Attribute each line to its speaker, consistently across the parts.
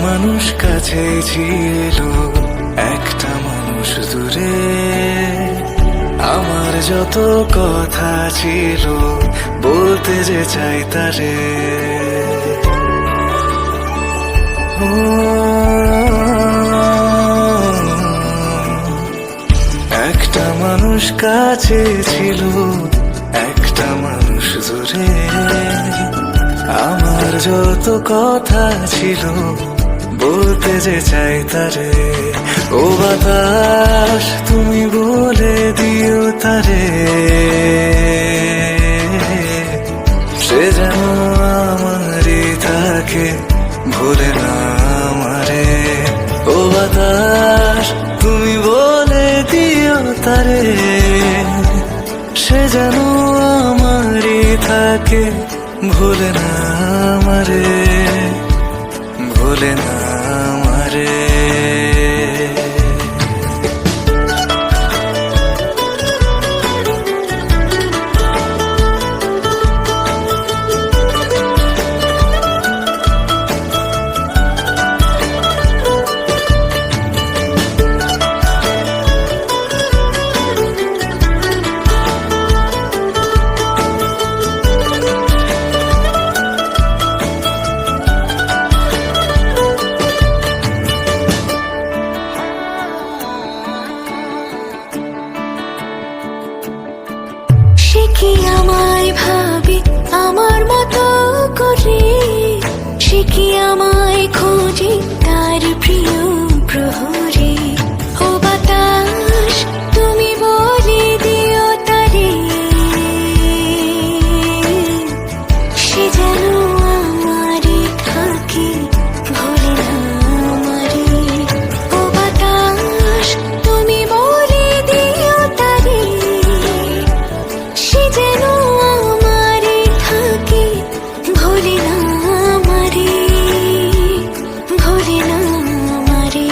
Speaker 1: মানুষ কাছে ছিল, একটা মানুষ দূরে। আমার যত কথা ছিল বলতে যে চাই তারে, একটা মানুষ কাছে ছিল, একটা মানুষ দূরে। আমার যত কথা ছিল বলতে যে চাই তারে। ও বাতাস তুমি বলে দিও তারে, সে যেন আমারই থাকে, ভুলে না আমারে। ও বাতাস তুমি বলে দিও তারে, সে যেন আমারই থাকে, ভুলে না আমারে, ভুলে না আমারে।
Speaker 2: সে কি আমায় ভাবে আমার মতো করে, সে কি আমায় খোঁজে তার প্রিয় প্রহরে। ও বাতাস তুমি বলে দিও তারে, সে যেন আমারই থাকে, ভুলে না আমারে। ও বাতাস তুমি বলে দিও তারে, সে যেন আমারে থাকে, ভুলে না আমারে, ভুলে না আমারে।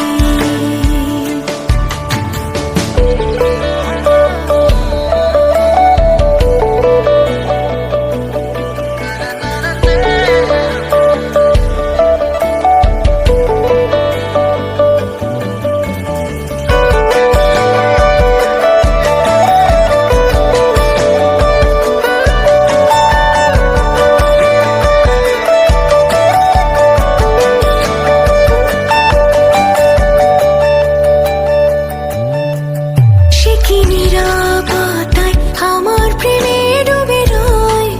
Speaker 2: সে কি নীরবতায় আমার প্রেমে ডুবে রয়,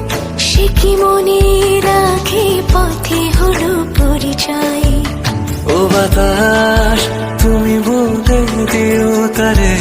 Speaker 2: সে কি মনে রাখে পথে হলো পরিচয়।
Speaker 1: ও বাতাস তুমি বলে দিও তারে,